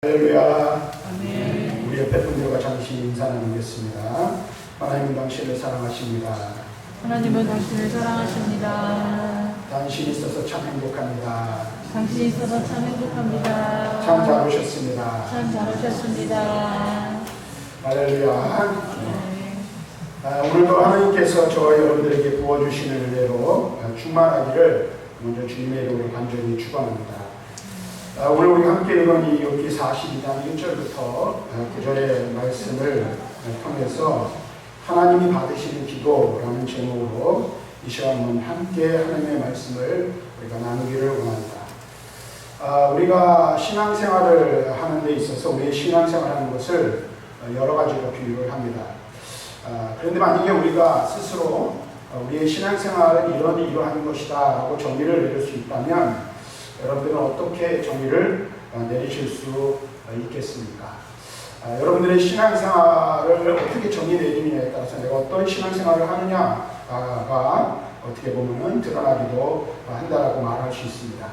할렐루야. 아멘. 우리 옆에 분들과 잠시 인사 나누겠습니다. 하나님은 당신을 사랑하십니다. 하나님은 당신을 사랑하십니다. 당신이 있어서 참 행복합니다. 당신이 있어서 참 행복합니다. 참 잘 오셨습니다. 참 잘오셨습니다. 할렐루야. 네. 오늘도 하나님께서 저와 여러분들에게 부어주시는 은혜로 충만하기를 먼저 주님의 이름으로 간절히 축원합니다. 오늘 우리 함께 읽은 이 욥기 42장 1절부터 9절의 말씀을 통해서 하나님이 받으시는 기도라는 제목으로 이 시간 함께 하나님의 말씀을 우리가 나누기를 원합니다. 우리가 신앙생활을 하는 데 있어서 우리의 신앙생활하는 것을 여러 가지로 비유를 합니다. 그런데 만약에 우리가 스스로 우리의 신앙생활은 이러한 것이다 라고 정의를 내릴 수 있다면 여러분들은 어떻게 정의를 내리실 수 있겠습니까? 여러분들의 신앙생활을 어떻게 정의 내리느냐에 따라서 내가 어떤 신앙생활을 하느냐가 어떻게 보면 드러나기도 한다라고 말할 수 있습니다.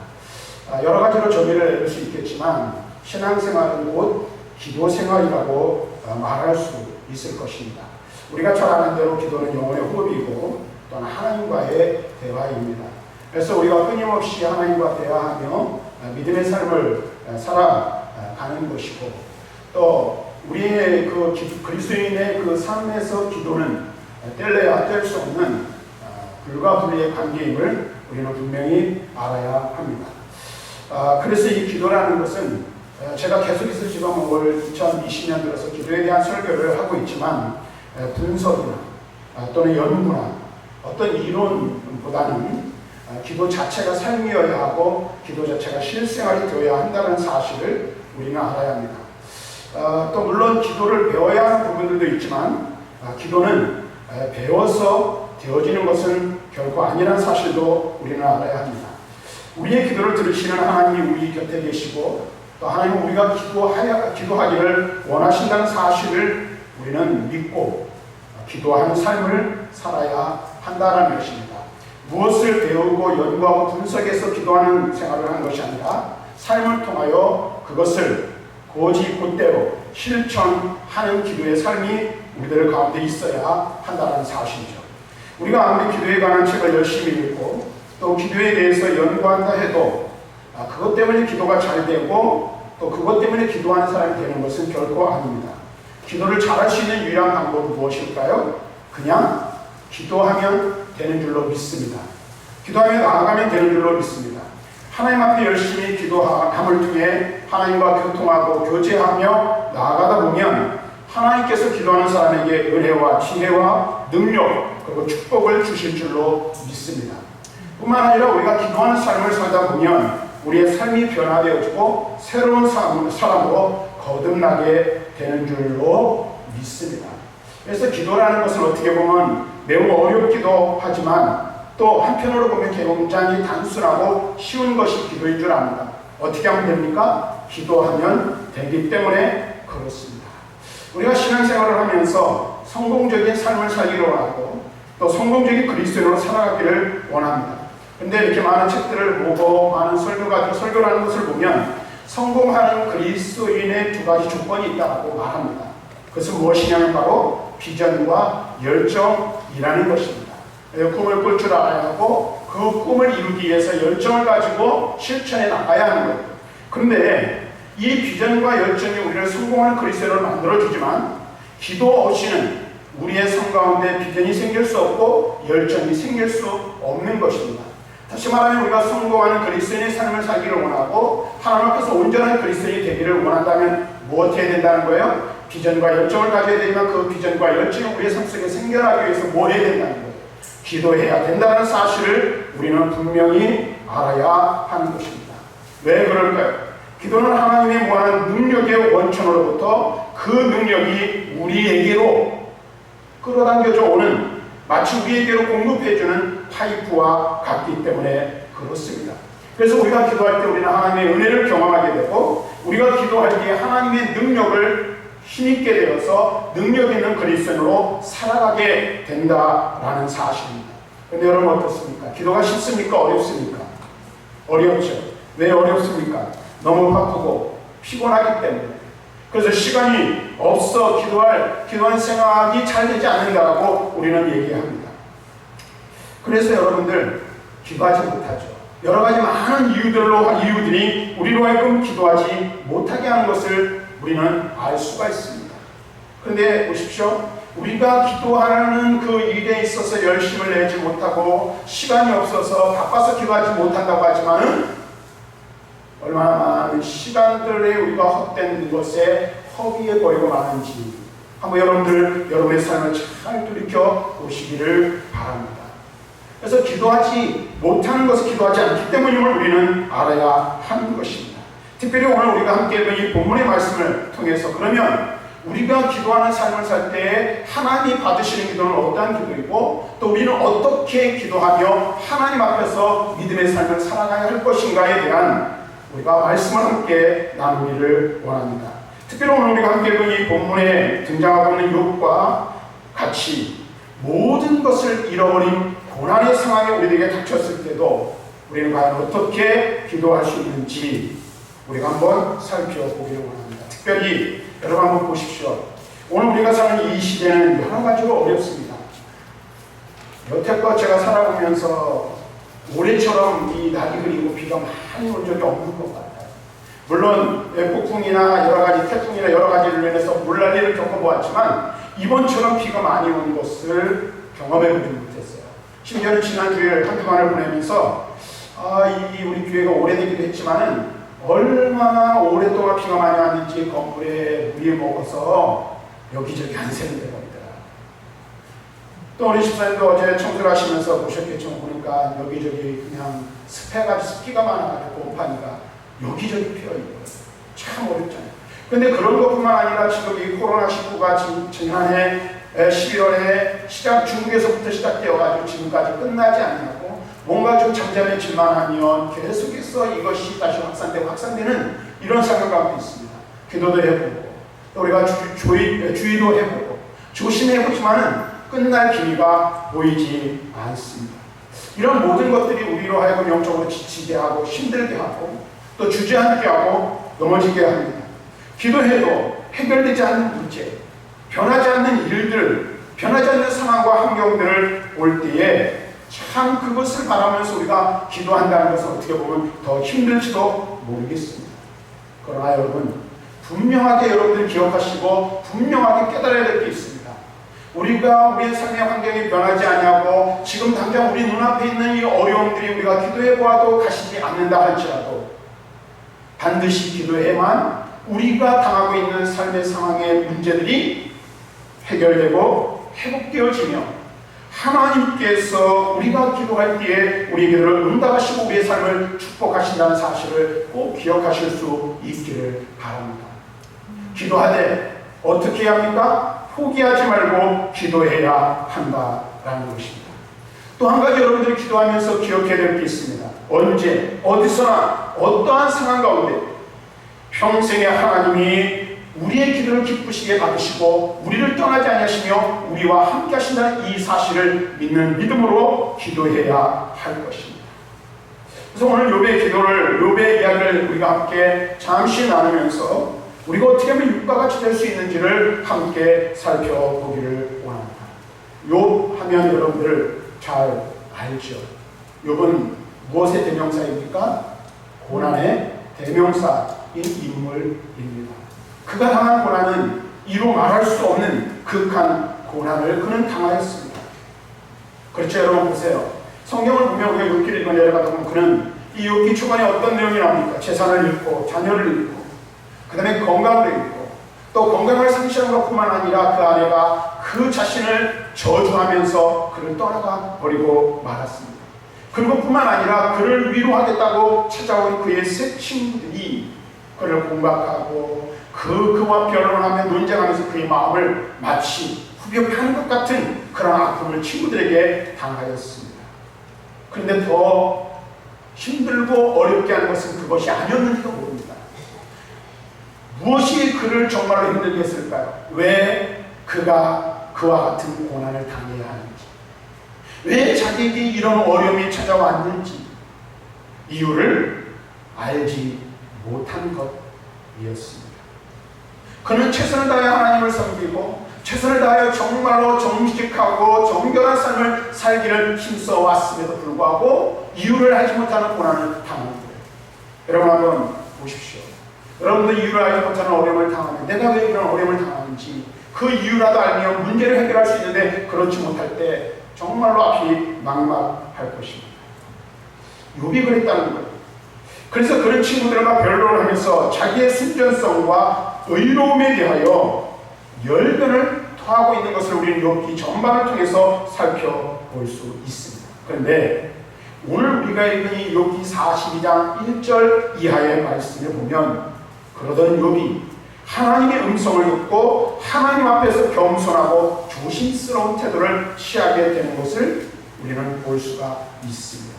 여러 가지로 정의를 내릴 수 있겠지만 신앙생활은 곧 기도생활이라고 말할 수 있을 것입니다. 우리가 잘 아는 대로 기도는 영혼의 호흡이고 또는 하나님과의 대화입니다. 그래서 우리가 끊임없이 하나님과 대화하며 믿음의 삶을 살아가는 것이고 또 우리의 그리스도인의 그 삶에서 기도는 뗄래야 뗄 수 없는 불과 분리의 관계임을 우리는 분명히 알아야 합니다. 그래서 이 기도라는 것은 제가 계속해서 지금 올 2020년 들어서 기도에 대한 설교를 하고 있지만 분석이나 또는 연구나 어떤 이론보다는 기도 자체가 삶이어야 하고 기도 자체가 실생활이 되어야 한다는 사실을 우리는 알아야 합니다. 또 물론 기도를 배워야 하는 부분들도 있지만 기도는 배워서 되어지는 것은 결코 아니라는 사실도 우리는 알아야 합니다. 우리의 기도를 들으시는 하나님이 우리 곁에 계시고 또 하나님은 우리가 기도하기를 원하신다는 사실을 우리는 믿고 기도하는 삶을 살아야 한다는 것입니다. 무엇을 배우고 연구하고 분석해서 기도하는 생활을 하는 것이 아니라 삶을 통하여 그것을 곧이곧대로 실천하는 기도의 삶이 우리들 가운데 있어야 한다는 사실이죠. 우리가 아무리 기도에 관한 책을 열심히 읽고 또 기도에 대해서 연구한다 해도 그것 때문에 기도가 잘 되고 또 그것 때문에 기도하는 사람이 되는 것은 결코 아닙니다. 기도를 잘할 수 있는 유일한 방법은 무엇일까요? 그냥 기도하면 되는 줄로 믿습니다. 기도하며 나아가면 되는 줄로 믿습니다. 하나님 앞에 열심히 기도함을 통해 하나님과 교통하고 교제하며 나아가다 보면 하나님께서 기도하는 사람에게 은혜와 지혜와 능력 그리고 축복을 주실 줄로 믿습니다. 뿐만 아니라 우리가 기도하는 삶을 살다 보면 우리의 삶이 변화되어지고 새로운 사람으로 거듭나게 되는 줄로 믿습니다. 그래서 기도라는 것은 어떻게 보면 매우 어렵기도 하지만 또 한편으로 보면 굉장히 단순하고 쉬운 것이 기도인 줄 압니다. 어떻게 하면 됩니까? 기도하면 되기 때문에 그렇습니다. 우리가 신앙생활을 하면서 성공적인 삶을 살기를 원하고 또 성공적인 그리스도인으로 살아가기를 원합니다. 그런데 이렇게 많은 책들을 보고 많은 설교가들 설교라는 것을 보면 성공하는 그리스도인의 두 가지 조건이 있다고 말합니다. 그것은 무엇이냐면 바로 비전과 열정이라는 것입니다. 꿈을 꿀 줄 알아야 하고 그 꿈을 이루기 위해서 열정을 가지고 실천해 나가야 하는 거예요. 그런데 이 비전과 열정이 우리를 성공하는 그리스도인으로 만들어주지만 기도 없이는 우리의 삶 가운데 비전이 생길 수 없고 열정이 생길 수 없는 것입니다. 다시 말하면 우리가 성공하는 그리스도인의 삶을 살기를 원하고 하나님 앞에서 온전한 그리스도인이 되기를 원한다면 무엇 해야 된다는 거예요? 비전과 열정을 가져야 되지만 그 비전과 열정이 우리의 삶 속에 생겨나기 위해서 뭐 해야 된다는 거예요? 기도해야 된다는 사실을 우리는 분명히 알아야 하는 것입니다. 왜 그럴까요? 기도는 하나님의 무한한 능력의 원천으로부터 그 능력이 우리에게로 끌어당겨져 오는 마치 우리에게로 공급해주는 파이프와 같기 때문에 그렇습니다. 그래서 우리가 기도할 때 우리는 하나님의 은혜를 경험하게 되고 우리가 기도할 때 하나님의 능력을 힘있게 되어서 능력 있는 그리스도인으로 살아가게 된다라는 사실입니다. 그런데 여러분 어떻습니까? 기도가 쉽습니까? 어렵습니까? 어렵죠. 왜 어렵습니까? 너무 바쁘고 피곤하기 때문에. 그래서 시간이 없어 기도할 생각이 잘 되지 않는다고 우리는 얘기합니다. 그래서 여러분들 기도하지 못하죠. 여러 가지 많은 이유들이 우리로 하여금 기도하지 못하게 하는 것을 우리는 알 수가 있습니다. 그런데 보십시오. 우리가 기도하는 그 일에 있어서 열심을 내지 못하고 시간이 없어서 바빠서 기도하지 못한다고 하지만은 얼마나 많은 시간들에 우리가 헛된 것에 허비에 버리고 마는지 한번 여러분의 삶을 잘 돌이켜 보시기를 바랍니다. 그래서 기도하지 못하는 것을 기도하지 않기 때문임을 우리는 알아야 하는 것입니다. 특별히 오늘 우리가 함께 읽은 이 본문의 말씀을 통해서 그러면 우리가 기도하는 삶을 살 때 하나님이 받으시는 기도는 어떠한 기도이고 또 우리는 어떻게 기도하며 하나님 앞에서 믿음의 삶을 살아가야 할 것인가에 대한 우리가 말씀을 함께 나누기를 원합니다. 특별히 오늘 우리가 함께 읽은 이 본문에 등장하고 있는 욥과 같이 모든 것을 잃어버린 고난의 상황이 우리에게 닥쳤을 때도 우리는 과연 어떻게 기도할 수 있는지 우리가 한번 살펴보기를 원합니다. 특별히 여러분 한번 보십시오. 오늘 우리가 사는 이 시대는 여러 가지로 어렵습니다. 여태껏 제가 살아보면서 올해처럼 이 날이 흐리고 비가 많이 온 적이 없는 것 같아요. 물론 폭풍이나 여러 가지 태풍이나 여러 가지를 인해서 물난리를 겪어보았지만 이번처럼 비가 많이 온 것을 경험해보지 못했어요. 심지어는 지난주에 한 주간을 보내면서 우리 교회가 오래되기도 했지만은 얼마나 오랫동안 비가 많이 왔는지 건물에 물이 먹어서 여기저기 안 새는 데가 있더라. 또 우리 집사님도 어제 청소를 하시면서 보셨겠죠. 보니까 여기저기 그냥 습해가지고 습기가 많아가지고 곰팡이가 여기저기 피어있고 참 어렵잖아요. 근데 그런 것뿐만 아니라 지금 이 코로나19가 지난해 11월에 중국에서부터 시작되어가지고 지금까지 끝나지 않냐고 뭔가 좀 잠잠해질만 하면 계속해서 이것이 다시 확산되는 이런 상황 가운데 있습니다. 기도도 해보고 또 우리가 주의도 해보고 조심해보지만은 끝날 기미가 보이지 않습니다. 이런 모든 것들이 우리로 하여금 영적으로 지치게 하고 힘들게 하고 또 주저앉게 하고 넘어지게 합니다. 기도해도 해결되지 않는 문제, 변하지 않는 일들, 변하지 않는 상황과 환경들을 올 때에 참 그것을 바라면서 우리가 기도한다는 것은 어떻게 보면 더 힘들지도 모르겠습니다. 그러나 여러분 분명하게 여러분들이 기억하시고 분명하게 깨달아야 될 게 있습니다. 우리가 우리의 삶의 환경이 변하지 않냐고 지금 당장 우리 눈앞에 있는 이 어려움들이 우리가 기도해 보아도 가시지 않는다 할지라도 반드시 기도해만 우리가 당하고 있는 삶의 상황의 문제들이 해결되고 회복되어지며 하나님께서 우리가 기도할 때에 우리 기도를 응답하시고 우리의 삶을 축복하신다는 사실을 꼭 기억하실 수 있기를 바랍니다. 기도하되 어떻게 해야 합니까? 포기하지 말고 기도해야 한다라는 것입니다. 또 한 가지 여러분들이 기도하면서 기억해야 될 게 있습니다. 언제 어디서나 어떠한 상황 가운데 평생에 하나님이 우리의 기도를 기쁘시게 받으시고 우리를 떠나지 아니하시며 우리와 함께 하신다는 이 사실을 믿는 믿음으로 기도해야 할 것입니다. 그래서 오늘 욥의 이야기를 우리가 함께 잠시 나누면서 우리가 어떻게 하면 욥과 같이 될 수 있는지를 함께 살펴보기를 원합니다. 욥 하면 여러분들 잘 알죠. 욥은 무엇의 대명사입니까? 고난의 대명사인 인물입니다. 그가 당한 고난은 이루 말할 수 없는 극한 고난을 그는 당하였습니다. 그렇죠. 여러분 보세요. 성경을 보면 우리가 욥기를 읽어 내려가다 보면 그는 이 욥기 초반에 어떤 내용이 나옵니까? 재산을 잃고 자녀를 잃고 그 다음에 건강을 잃고 또 건강을 상실한 것뿐만 아니라 그 아내가 그 자신을 저주하면서 그를 떠나가 버리고 말았습니다. 그것뿐만 아니라 그를 위로하겠다고 찾아온 그의 새 친구들이 그를 공박하고 그와 결혼하며 논쟁하면서 그의 마음을 마치 후벼파는 것 같은 그런 아픔을 친구들에게 당하였습니다. 그런데 더 힘들고 어렵게 하는 것은 그것이 아니었는지도 모릅니다. 무엇이 그를 정말로 힘들게 했을까요? 왜 그가 그와 같은 고난을 당해야 하는지, 왜 자기에게 이런 어려움이 찾아왔는지 이유를 알지 못한 것 그는 최선을 다해 하나님을 섬기고 최선을 다하여 정말로 정직하고 정결한 삶을 살기를 힘써 왔음에도 불구하고 이유를 알지 못하는 고난을 당하는 거예요. 여러분 한번 보십시오. 여러분도 이유를 알지 못하는 어려움을 당하면 내가 왜 이런 어려움을 당하는지 그 이유라도 알면 문제를 해결할 수 있는데 그렇지 못할 때 정말로 앞이 막막할 것입니다. 욥이 그랬다는 거예요. 그래서 그런 친구들과 변론을 하면서 자기의 순전성과 의로움에 대하여 열변을 토하고 있는 것을 우리는 욥기 전반을 통해서 살펴볼 수 있습니다. 그런데 오늘 우리가 읽은 이 욥기 42장 1절 이하의 말씀을 보면 그러던 욥이 하나님의 음성을 듣고 하나님 앞에서 겸손하고 조심스러운 태도를 취하게 되는 것을 우리는 볼 수가 있습니다.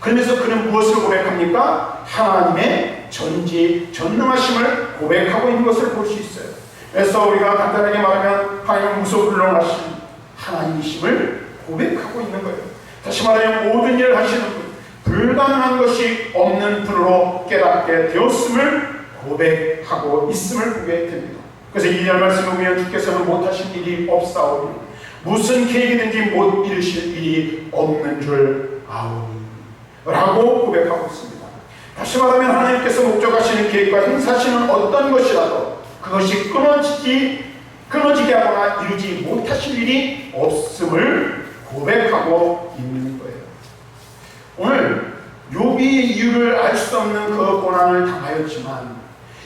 그러면서 그는 무엇을 고백합니까? 하나님의 전지전능하심을 고백하고 있는 것을 볼 수 있어요. 그래서 우리가 간단하게 말하면 하나님은 무소불능하신 하나님이심을 고백하고 있는 거예요. 다시 말하면 모든 일을 하시는 분, 불가능한 것이 없는 분으로 깨닫게 되었음을 고백하고 있음을 보게 됩니다. 그래서 2절 말씀을 보면 주께서는 못하신 일이 없사오니 무슨 계획이든지 못 이루실 일이 없는 줄 아오니 라고 고백하고 있습니다. 다시 말하면 하나님께서 목적하시는 계획과 행사하시는 어떤 것이라도 그것이 끊어지게 하거나 이루지 못하실 일이 없음을 고백하고 있는 거예요. 오늘 욥이 이유를 알 수 없는 그 고난을 당하였지만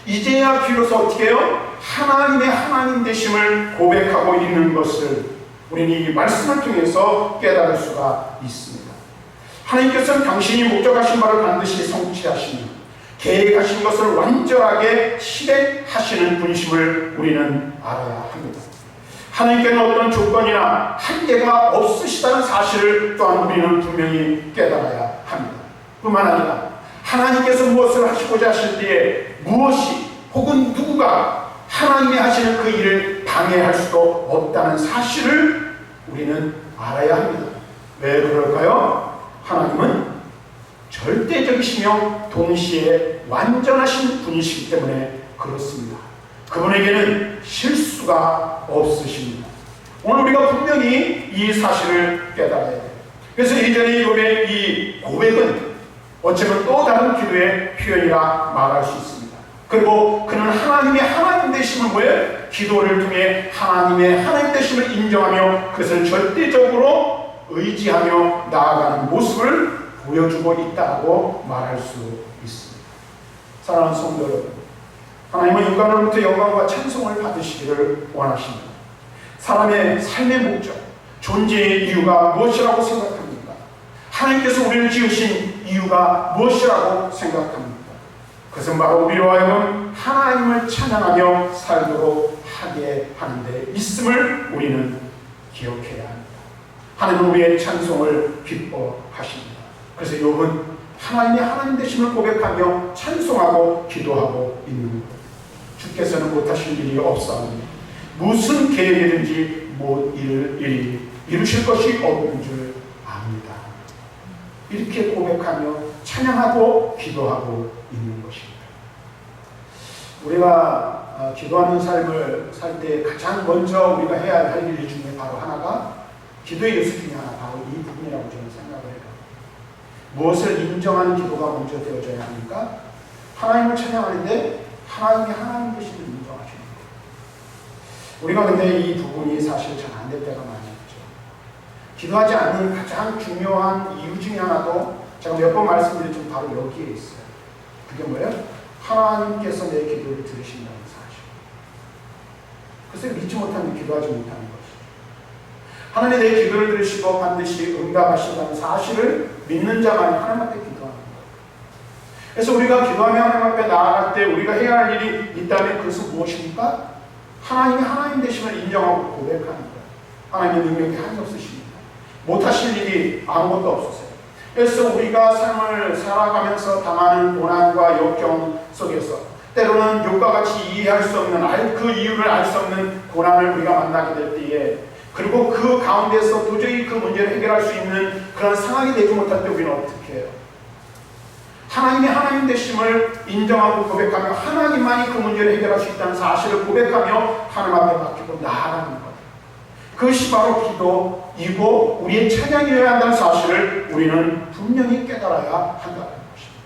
이제야 비로소 어떻게 해요? 하나님의 하나님 되심을 고백하고 있는 것을 우리는 이 말씀을 통해서 깨달을 수가 있습니다. 하나님께서는 당신이 목적하신 바를 반드시 성취하시며 계획하신 것을 완전하게 실행하시는 분이심을 우리는 알아야 합니다. 하나님께는 어떤 조건이나 한계가 없으시다는 사실을 또한 우리는 분명히 깨달아야 합니다. 뿐만 아니라 하나님께서 무엇을 하시고자 하실 때에 무엇이 혹은 누구가 하나님이 하시는 그 일을 방해할 수도 없다는 사실을 우리는 알아야 합니다. 왜 그럴까요? 하나님은 절대적이시며 동시에 완전하신 분이시기 때문에 그렇습니다. 그분에게는 실수가 없으십니다. 오늘 우리가 분명히 이 사실을 깨달아야 돼요. 그래서 예전에 욥의 이 고백은 어쩌면 또 다른 기도의 표현이라 말할 수 있습니다. 그리고 그는 하나님의 하나님 되심을 뭐예요? 기도를 통해 하나님의 하나님 되심을 인정하며 그것을 절대적으로 의지하며 나아가는 모습을 보여주고 있다고 말할 수 있습니다. 사랑하는 성도 여러분, 하나님은 인간으로부터 영광과 찬송을 받으시기를 원하십니다. 사람의 삶의 목적, 존재의 이유가 무엇이라고 생각합니까? 하나님께서 우리를 지으신 이유가 무엇이라고 생각합니까? 그것은 바로 우리로 하여금 하나님을 찬양하며 살도록 하게 하는 데 있음을 우리는 기억해야 합니다. 하나님은 우리의 찬송을 기뻐하십니다. 그래서 욥은 하나님의 하나님 되심을 고백하며 찬송하고 기도하고 있는 것. 주께서는 못하실 일이 없사오니 무슨 계획이든지 못 이룰 일이 이루실 것이 없는 줄 압니다. 이렇게 고백하며 찬양하고 기도하고 있는 것입니다. 우리가 기도하는 삶을 살 때 가장 먼저 우리가 해야 할 일 중에 바로 하나가 기도의 요소 중에 하나, 바로 이 부분이라고 저는 생각을 해요. 무엇을 인정하는 기도가 먼저 되어져야 합니까? 하나님을 찬양하는데 하나님이 하나님 되심을 인정하시는 거예요. 우리가 근데 이 부분이 사실 잘 안 될 때가 많이 있죠. 기도하지 않는 가장 중요한 이유 중에 하나도 제가 몇 번 말씀드렸지만 바로 여기에 있어요. 그게 뭐예요? 하나님께서 내 기도를 들으신다는 사실. 그것을 믿지 못하면 기도하지 못하는 것이죠. 하나님이 내 기도를 들으시고 반드시 응답하신다는 사실을 믿는 자만이 하나님 앞에 기도하는 거예요. 그래서 우리가 기도하며 하나님 앞에 나아갈 때 우리가 해야 할 일이 있다면 그것은 무엇입니까? 하나님이 하나님 되심을 인정하고 고백하는 거예요. 하나님의 능력이 한이 없으십니다. 못하실 일이 아무것도 없으세요. 그래서 우리가 삶을 살아가면서 당하는 고난과 역경 속에서 때로는 욥과 같이 이해할 수 없는 그 이유를 알 수 없는 고난을 우리가 만나게 될 때에 그리고 그 가운데서 도저히 그 문제를 해결할 수 있는 그런 상황이 되지 못할 때 우리는 어떻게 해요? 하나님의 하나님 되심을 인정하고 고백하며 하나님만이 그 문제를 해결할 수 있다는 사실을 고백하며 하나님 앞에 맡기고 나아가는 것. 그것이 바로 기도이고 우리의 찬양이어야 한다는 사실을 우리는 분명히 깨달아야 한다는 것입니다.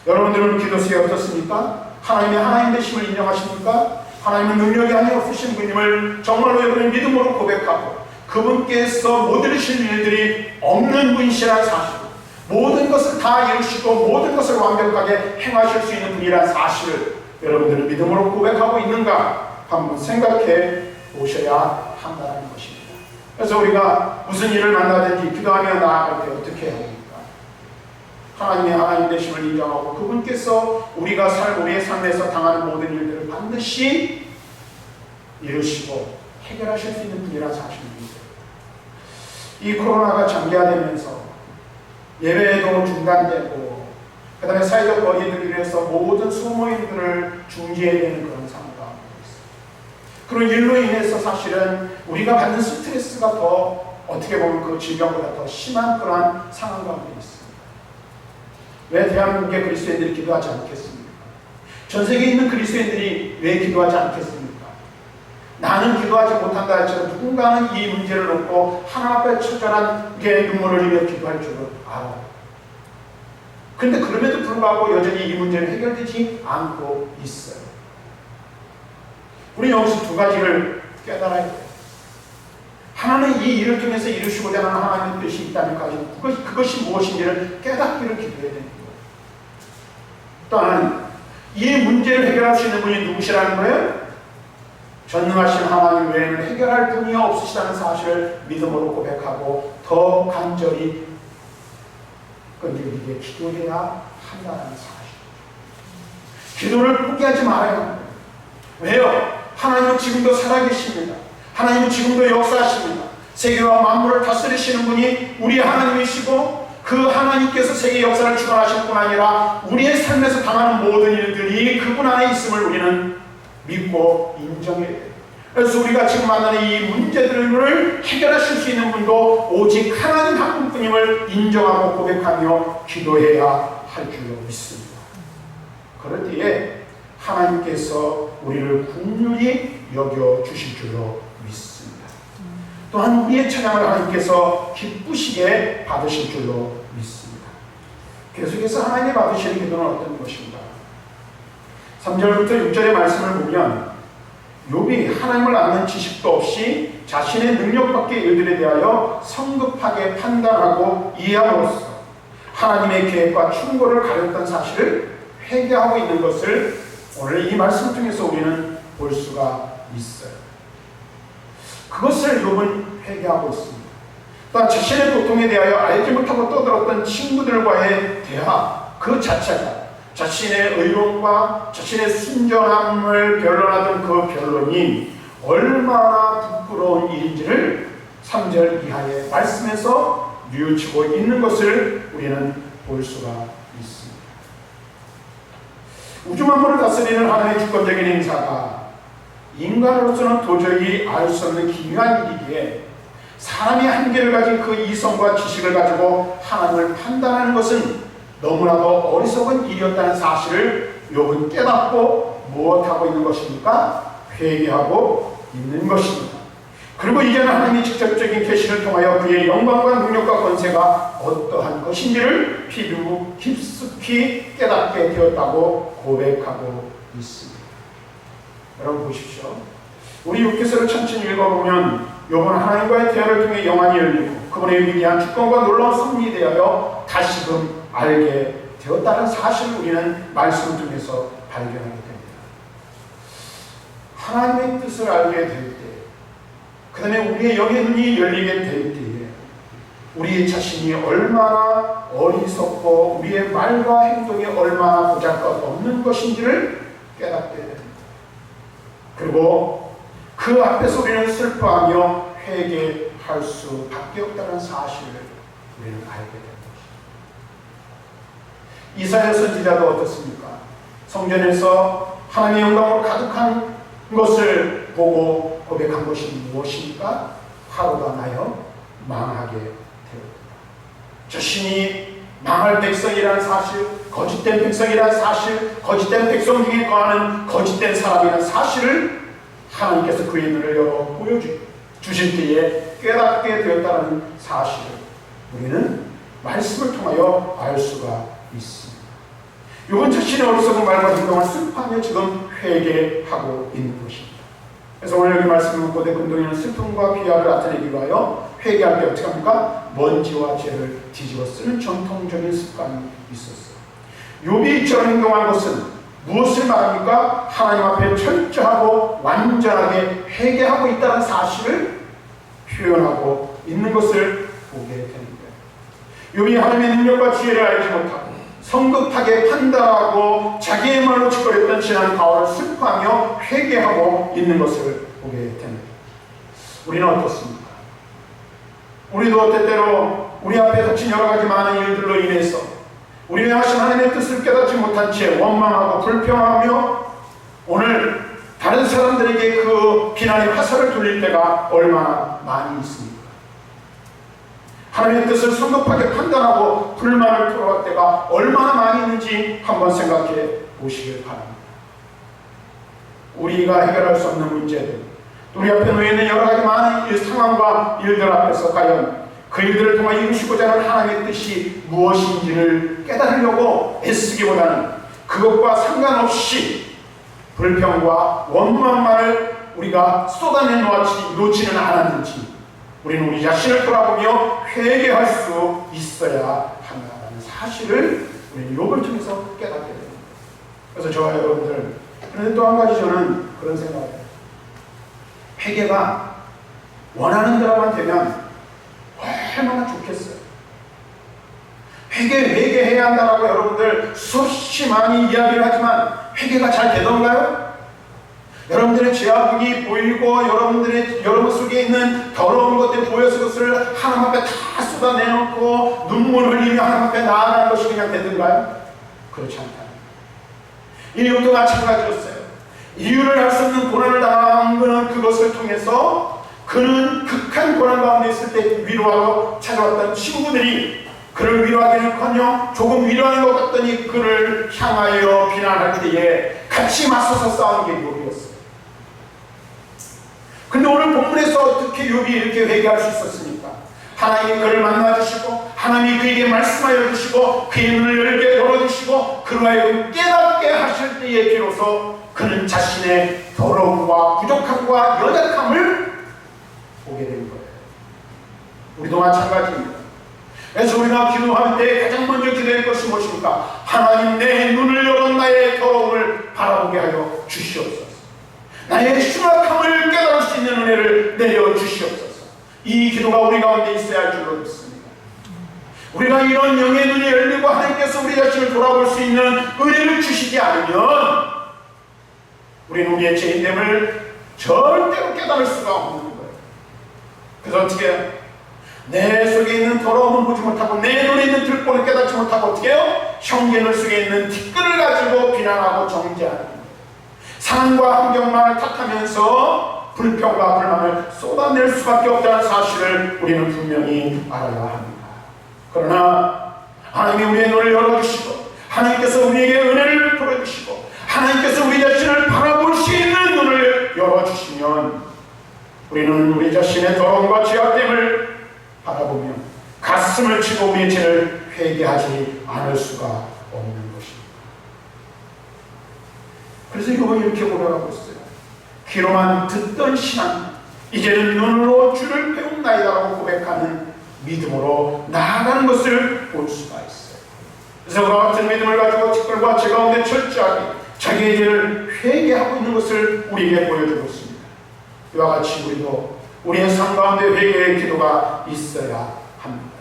여러분들은 기도 수에 어떻습니까? 하나님의 하나님 되심을 인정하십니까? 하나님은 능력이 아니 없으신 분임을 정말로 여러분의 믿음으로 고백하고 그분께서 못 이루실 일들이 없는 분이시라는 사실, 모든 것을 다 이루시고 모든 것을 완벽하게 행하실 수 있는 분이라는 사실을 여러분들은 믿음으로 고백하고 있는가 한번 생각해 보셔야 한다는 것입니다. 그래서 우리가 무슨 일을 만나든지 기도하며 나아갈 때 어떻게 해야 합니까? 하나님의 하나님 되심을 인정하고 그분께서 우리의 삶에서 당하는 모든 일들을 반드시 이루시고 해결하실 수 있는 분이라는 사실입니다. 이 코로나가 장기화되면서 예배도 중단되고 그 다음에 사회적 거리두기를 위해서 모든 소모임들을 중지해야 되는 그런 상황 가운데 있습니다. 그런 일로 인해서 사실은 우리가 받는 스트레스가 더 어떻게 보면 그 질병보다 더 심한 그러한 상황 가운데 있습니다. 왜 대한민국의 그리스도인들이 기도하지 않겠습니까? 전 세계에 있는 그리스도인들이 왜 기도하지 않겠습니까? 나는 기도하지 못한다 할지라도 누군가는 이 문제를 놓고 하나님 앞에 처절하게 눈물을 흘려 기도할 줄을 알아요. 그런데 그럼에도 불구하고 여전히 이 문제는 해결되지 않고 있어요. 우리는 여기서 두 가지를 깨달아야 돼요. 하나는 이 일을 통해서 이루시고자 하는 하나님의 뜻이 있다는 그것이 무엇인지를 깨닫기를 기도해야 되는 거예요. 또 하나는 이 문제를 해결할 수 있는 분이 누구시라는 거예요? 전능하신 하나님 외에는 해결할 분이 없으시다는 사실을 믿음으로 고백하고 더 간절히 끈질기게 기도해야 한다는 사실. 기도를 포기하지 말아야 합니다. 왜요? 하나님은 지금도 살아계십니다. 하나님은 지금도 역사하십니다. 세계와 만물을 다스리시는 분이 우리 하나님이시고 그 하나님께서 세계 역사를 주관하실 뿐 아니라 우리의 삶에서 당하는 모든 일들이 그분 안에 있음을 우리는 믿고 인정해야 돼요. 그래서 우리가 지금 만나는 이 문제들을 해결하실 수 있는 분도 오직 하나님 한 분뿐임을 인정하고 고백하며 기도해야 할 줄로 믿습니다. 그럴 때에 하나님께서 우리를 긍휼히 여겨주실 줄로 믿습니다. 또한 우리의 찬양을 하나님께서 기쁘시게 받으실 줄로 믿습니다. 계속해서 하나님이 받으시는 기도는 어떤 것인가? 3절부터 6절의 말씀을 보면 욥이 하나님을 아는 지식도 없이 자신의 능력 밖의 일들에 대하여 성급하게 판단하고 이해함으로써 하나님의 계획과 충고를 가렸던 사실을 회개하고 있는 것을 오늘 이 말씀을 통해서 우리는 볼 수가 있어요. 그것을 욥은 회개하고 있습니다. 또한 자신의 고통에 대하여 알지 못하고 떠들었던 친구들과의 대화 그 자체가 자신의 의로움과 자신의 순전함을 변론하던 그 변론이 얼마나 부끄러운 일인지를 3절 이하의 말씀에서 뉘우치고 있는 것을 우리는 볼 수가 있습니다. 우주 만물을 다스리는 하나님의 주권적인 행사가 인간으로서는 도저히 알 수 없는 기묘한 일이기에 사람이 한계를 가진 그 이성과 지식을 가지고 하나님을 판단하는 것은 너무나도 어리석은 일이었다는 사실을 욥은 깨닫고 무엇하고 있는 것입니까? 회개하고 있는 것입니다. 그리고 이제는 하나님의 직접적인 계시를 통하여 그의 영광과 능력과 권세가 어떠한 것인지를 피부 깊숙이 깨닫게 되었다고 고백하고 있습니다. 여러분 보십시오. 우리 욥기서를 천천히 읽어보면 욥은 하나님과의 대화를 통해 영안이 열리고 그분의 위대한 주권과 놀라운 섭리에 대하여 다시금 알게 되었다는 사실을 우리는 말씀을 통해서 발견하게 됩니다. 하나님의 뜻을 알게 될 때, 그 다음에 우리의 영의 눈이 열리게 될 때에 우리 자신이 얼마나 어리석고 우리의 말과 행동이 얼마나 보잘것없는 것인지를 깨닫게 됩니다. 그리고 그 앞에서 우리는 슬퍼하며 회개할 수밖에 없다는 사실을 우리는 알게 됩니다. 이사야 선지자도 어떻습니까? 성전에서 하나님의 영광으로 가득한 것을 보고 고백한 것이 무엇입니까? 화로가 나여 망하게 되었다. 자신이 망할 백성이라는 사실, 거짓된 백성이라는 사실, 거짓된 백성 중에 거하는 거짓된 사람이라는 사실을 하나님께서 그의 눈을 열어 보여주신 때에 깨닫게 되었다는 사실을 우리는 말씀을 통하여 알 수가 있습니다. 이번 자신의 어리석은 말과 행동을 슬퍼하며 지금 회개하고 있는 것입니다. 그래서 오늘 여기 말씀을 묻고 내 근동이는 슬픔과 비화를 나타내기 위하여 회개할 때 어떻게 합니까? 먼지와 죄를 뒤집어 쓰는 전통적인 습관이 있었어요. 욥이 이처럼 행동한 것은 무엇을 말합니까? 하나님 앞에 철저하고 완전하게 회개하고 있다는 사실을 표현하고 있는 것을 보게 되는 거예요. 욥이 하나님의 능력과 지혜를 알지 못하고 성급하게 판단하고 자기의 말로 짓거렸던 지난 과거를 슬퍼하며 회개하고 있는 것을 보게 됩니다. 우리는 어떻습니까? 우리도 때때로 우리 앞에 닥친 여러 가지 많은 일들로 인해서 우리의 하신 하나님의 뜻을 깨닫지 못한 채 원망하고 불평하며 오늘 다른 사람들에게 그 비난의 화살을 돌릴 때가 얼마나 많이 있습니까? 하나님의 뜻을 성급하게 판단하고 불만을 토로할 때가 얼마나 많이 있는지 한번 생각해 보시길 바랍니다. 우리가 해결할 수 없는 문제들, 우리 앞에 놓여있는 여러 가지 많은 상황과 일들 앞에서 과연 그 일들을 통해 이루시고자 하는 하나님의 뜻이 무엇인지를 깨달으려고 애쓰기보다는 그것과 상관없이 불평과 원망만을 우리가 쏟아내 놓지는 않았는지 우리는 우리 자신을 돌아보며 회개할 수 있어야 한다는 사실을 우리는 욥을 통해서 깨닫게 됩니다. 그래서 저와 여러분들, 그런데 또 한 가지 저는 그런 생각을 해요. 회개가 원하는 대로만 되면 얼마나 좋겠어요. 회개해야 한다라고 여러분들 수없이 많이 이야기를 하지만 회개가 잘 되던가요? 여러분들의 죄악이 보이고 여러분 속에 있는 더러운 것들 보여서 그것을 하나님 앞에 다 쏟아내놓고 눈물 흘리며 하나님 앞에 나아가는 것이 그냥 되던가요? 그렇지 않다. 이것도 마찬가지였어요. 이유를 알 수 없는 고난을 당한 그는 그것을 통해서 그는 극한 고난 가운데 있을 때 위로하러 찾아왔던 친구들이 그를 위로하기는커녕 조금 위로하는 것 같더니 그를 향하여 비난할 때에 같이 맞서서 싸우는 게 욥이었어요. 근데 오늘 본문에서 어떻게 욥이 이렇게 회개할 수 있었습니까? 하나님이 그를 만나주시고 하나님이 그에게 말씀하여 주시고 그의 눈을 열어주시고 그로 하여금 깨닫게 하실 때에 비로소 그는 자신의 더러움과 부족함과 연약함을 보게 된 거예요. 우리도 마찬가지입니다. 그래서 우리가 기도할 때 가장 먼저 기도할 것이 무엇입니까? 하나님 내 눈을 열어 나의 더러움을 바라보게 하여 주시옵소서. 나의 흉악함을 깨달을 수 있는 은혜를 내려주시옵소서. 이 기도가 우리 가운데 있어야 할 줄로 믿습니다. 우리가 이런 영의 눈이 열리고 하나님께서 우리 자신을 돌아볼 수 있는 은혜를 주시지 않으면 우리는 우리의 죄인됨을 절대로 깨달을 수가 없는 거예요. 그래서 어떻게 해요? 내 속에 있는 더러움을 보지 못하고 내 눈에 있는 들보를 깨닫지 못하고 어떻게 해요? 형제들 속에 있는 티끌을 가지고 비난하고 정죄하는 거예요. 상황과 환경만을 탓하면서 불평과 불만을 쏟아낼 수밖에 없다는 사실을 우리는 분명히 알아야 합니다. 그러나 하나님이 우리의 눈을 열어주시고 하나님께서 우리에게 은혜를 풀어주시고 하나님께서 우리 자신을 바라볼 수 있는 눈을 열어주시면 우리는 우리 자신의 더러움과 죄악됨을 바라보며 가슴을 치고 우리의 죄를 회개하지 않을 수가 없는 것입니다. 그래서 욥은 이렇게 고백하고 있어요. 귀로만 듣던 신앙, 이제는 눈으로 주를 배운나이다라고 고백하는 믿음으로 나아가는 것을 볼 수가 있어요. 그래서 그와 같은 믿음을 가지고 특별과 죄 가운데 철저하게 자기의 죄를 회개하고 있는 것을 우리에게 보여주고 있습니다. 이와 같이 우리도 우리의 삶 가운데 회개의 기도가 있어야 합니다.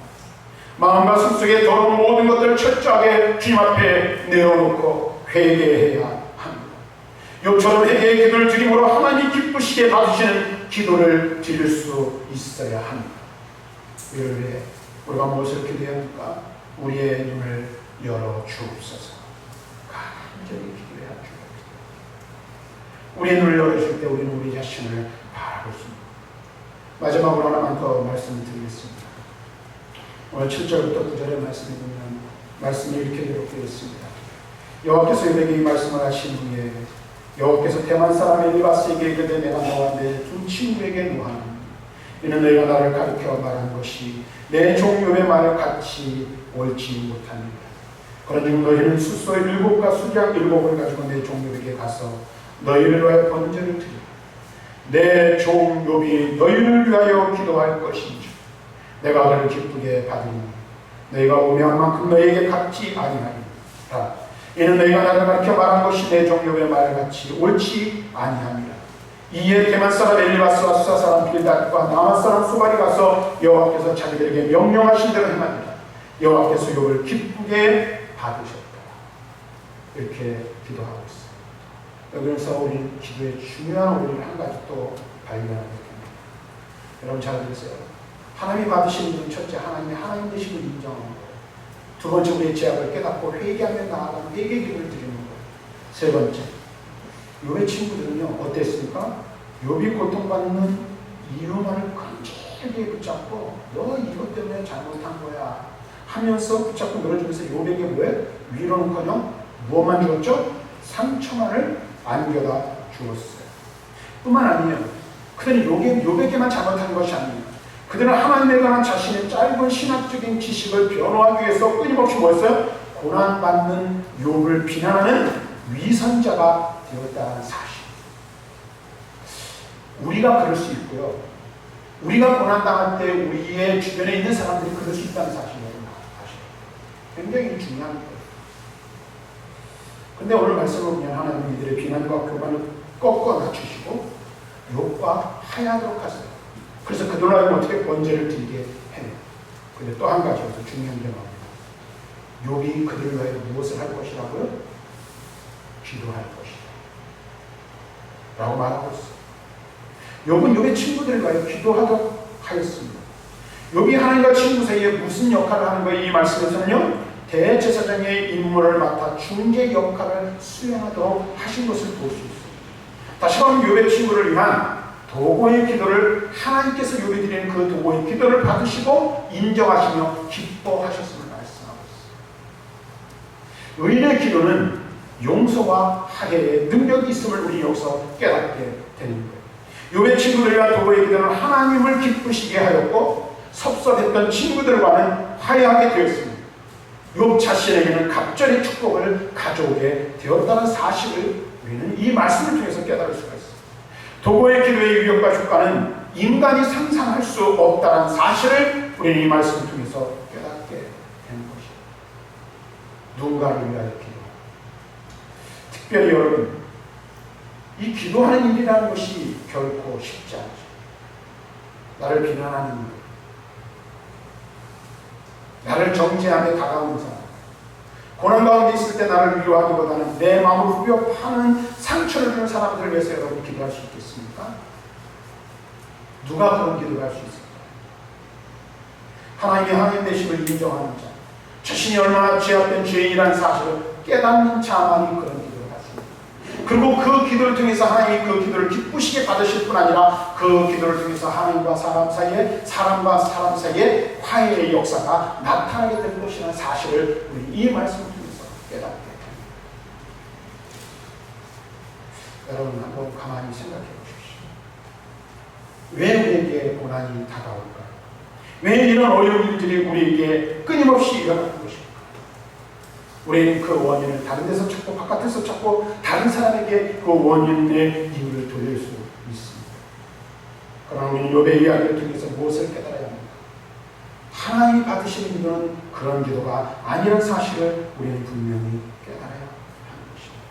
마음과 숨속에 더러운 모든 것들을 철저하게 주님 앞에 내어놓고 회개해야 합니다. 욥처럼 회개의 기도를 드림으로 하나님 기쁘시게 받으시는 기도를 드릴 수 있어야 합니다. 이를 위해 우리가 무엇을 기도해야 합니까? 우리의 눈을 열어 주옵소서. 간절히 기도해야 주옵소서. 우리의 눈을 열어줄 때 우리는 우리 자신을 바라볼 수 있습니다. 마지막으로 하나만 더 말씀을 드리겠습니다. 오늘 7절부터 9절의 말씀을 보면 말씀이 이렇게 기록되어 있습니다. 여호와께서 요백에게 이 말씀을 하신 후에 여호와께서 대만 사람 엘리바스에게 이르되 내가 너와 내 두 친구에게 노하노니 이는 너희가 나를 가리켜 말한 것이 내 종 욥의 말을 같이 옳지 못합니다. 그런즉 너희는 숫소 7과 수장 7을 가지고 내 종 욥에게 가서 너희를 위하여 번제를 드리라. 내 종 욥이 너희를 위하여 기도할 것인지 내가 그를 기쁘게 받으니 너희가 오명한 만큼 너희에게 갚지 아니하리라. 이는 너희가 나를 가리켜 말한 것이 내 종 욥의 말같이 옳지 아니함이라. 이에 대만 사람 엘리바스와 수사 사람 빌닷과 나만 사람 소발이 가서 여호와께서 자기들에게 명령하신 대로 행하니라. 여호와께서 욥을 기쁘게 받으셨다. 이렇게 기도하고 있어요. 그래서 우리 기도의 중요한 오리를 한 가지 또 발견하게 됩니다. 여러분 잘 들으세요. 하나님이 받으시는 분, 첫째 하나님이 하나님 되심을 인정하는 거예요. 두 번째 우리의 죄악을 깨닫고 회개하며 나아가는 회개 기도를 드리는 거예요. 세 번째, 욥의 친구들은요 어땠습니까? 욥이 고통받는 이유만을 간절하게 붙잡고 너 이것 때문에 잘못한 거야 하면서 붙잡고 늘어주면서 욥에게 뭐에? 위로는커녕 무엇만 주었죠? 상처만을 안겨다 주었어요. 뿐만 아니에요. 그들은 욥에게만 잘못한 것이 아니에요. 그들은 하나님에 관한 자신의 짧은 신학적인 지식을 변호하기 위해서 끊임없이 뭐였어요? 고난받는 욥을 비난하는 위선자가 되었다는 사실. 우리가 그럴 수 있고요. 우리가 고난당할 때 우리의 주변에 있는 사람들이 그럴 수 있다는 사실을 굉장히 중요한 거예요. 근데 오늘 말씀을 보면 하나님은 이들의 비난과 교만을 꺾어 낮추시고 욥과 화해하도록 하세요. 그래서 그들로 하여금 어떻게 번제를 드리게 해요. 근데 또 한 가지 더 중요한 게 나옵니다. 욥이 그들을 위하여 무엇을 할 것이라고요? 기도할 것이다 라고 말하고 있어요. 욥은 욥의 친구들을 위하여 기도하도록 하였습니다. 욥이 하나님과 친구 사이에 무슨 역할을 하는 거예요? 이 말씀에서는요 대제사장의 임무를 맡아 중재 역할을 수행하도록 하신 것을 볼 수 있습니다. 다시 한번 욥의 친구를 위한 도고의 기도를 하나님께서 욥이 드리는 그 도고의 기도를 받으시고 인정하시며 기뻐하셨음을 말씀하고 있습니다. 의인의 기도는 용서와 화해의 능력이 있음을 우리 여기서 깨닫게 되는 거예요. 욥의 친구들을 위한 도고의 기도는 하나님을 기쁘시게 하였고 섭섭했던 친구들과는 화해하게 되었습니다. 욥 자신에게는 갑절의 축복을 가져오게 되었다는 사실을 우리는 이 말씀을 통해서 깨달을 수가 있습니다. 도고의 기도의 위력과 효과는 인간이 상상할 수 없다는 사실을 우리는 이 말씀을 통해서 깨닫게 되는 것입니다. 누군가를 위하여 기도. 특별히 여러분, 이 기도하는 일이라는 것이 결코 쉽지 않죠. 나를 비난하는 일, 나를 정죄하며 다가오는 사람, 고난 가운데 있을 때 나를 위로하기보다는 내 마음을 후벼 파는 상처를 주는 사람들을 위해서 여러분 기도할 수 있겠습니까? 누가 그런 기도를 할 수 있을까요? 하나님의 하나님 되심을 인정하는 자, 자신이 얼마나 죄악된 죄인이라는 사실을 깨닫는 자만이 그런 기도를 할 수 있습니다. 그리고 그 기도를 통해서 하나님이 그 기도를 기쁘시게 받으실 뿐 아니라 그 기도를 통해서 하나님과 사람 사이에, 사람과 사람 사이에 화해의 역사가 나타나게 될 것이라는 사실을 우리 이 말씀을 통해서 깨닫게 됩니다. 여러분 한번 가만히 생각해 보십시오. 왜 우리에게 고난이 다가올까요? 왜 이런 어려운 일들이 우리에게 끊임없이 일어나는 것일까? 우리는 그 원인을 다른 데서 찾고 바깥에서 찾고 다른 사람에게 그 원인의 이유를 돌릴 수 있습니다. 그러나 우리는 욥의 이야기를 통해서 무엇을 깨달아야 합니까? 하나님이 받으시는 기도는 그런 기도가 아니라는 사실을 우리는 분명히 깨달아야 하는 것입니다.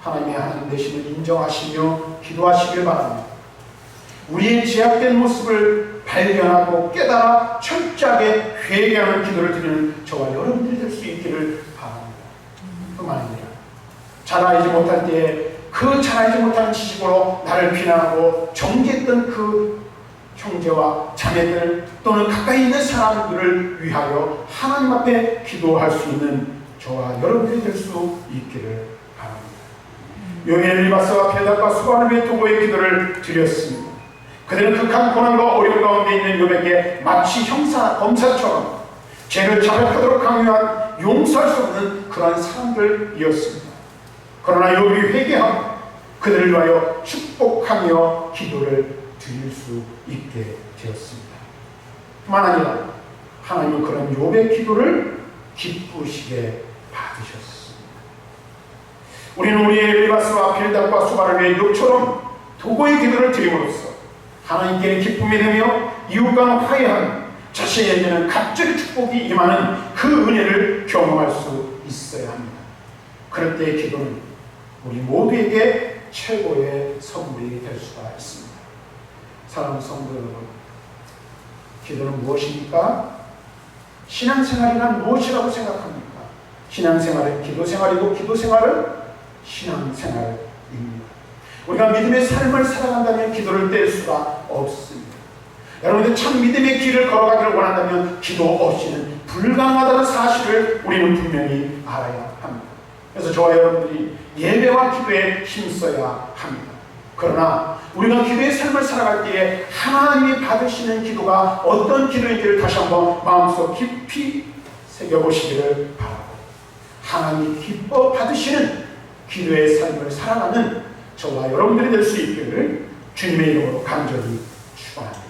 하나님의 하나님 되심을 인정하시며 기도하시길 바랍니다. 우리의 제약된 모습을 발견하고 깨달아 철저하게 회개하는 기도를 드리는 저와 여러분들이 될 수 있기를 바랍니다. 뿐만 아니라 잘 알지 못할 때에 그 잘 알지 못하는 지식으로 나를 비난하고 정죄했던 그 형제와 자매들 또는 가까이 있는 사람들을 위하여 하나님 앞에 기도할 수 있는 저와 여러분들이 될 수 있기를 바랍니다. 욥이 엘리바스와 빌닷과 수반을 위해 도고의 기도를 드렸습니다. 그들은 극한 고난과 어려움 가운데 있는 욥에게 마치 형사나 검사처럼 죄를 자백하도록 강요한 용서할 수 없는 그러한 사람들이었습니다. 그러나 욥이 회개하고 그들을 위하여 축복하며 기도를 드릴 수 있게 되었습니다. 뿐만 아니라 하나님은 그런 욥의 기도를 기쁘시게 받으셨습니다. 우리는 우리의 엘리바스와 빌닷과 수바를 위해 욥처럼 도구의 기도를 드림으로써 하나님께는 기쁨이 되며 이웃과는 화해하는 자신에게는 갑절의 축복이 임하는 그 은혜를 경험할 수 있어야 합니다. 그럴 때의 기도는 우리 모두에게 최고의 선물이 될 수가 있습니다. 사랑하는 성도 여러분, 기도는 무엇입니까? 신앙생활이란 무엇이라고 생각합니까? 신앙생활은 기도생활이고 기도생활은 신앙생활입니다. 우리가 믿음의 삶을 살아간다면 기도를 뗄 수가 없습니다. 여러분들 참 믿음의 길을 걸어가기를 원한다면 기도 없이는 불가능하다는 사실을 우리는 분명히 알아야 합니다. 그래서 저와 여러분들이 예배와 기도에 힘써야 합니다. 그러나 우리가 기도의 삶을 살아갈 때에 하나님이 받으시는 기도가 어떤 기도인지를 다시 한번 마음속 깊이 새겨보시기를 바라고, 하나님이 기뻐 받으시는 기도의 삶을 살아가는 저와 여러분들이 될 수 있기를 주님의 이름으로 간절히 축원합니다.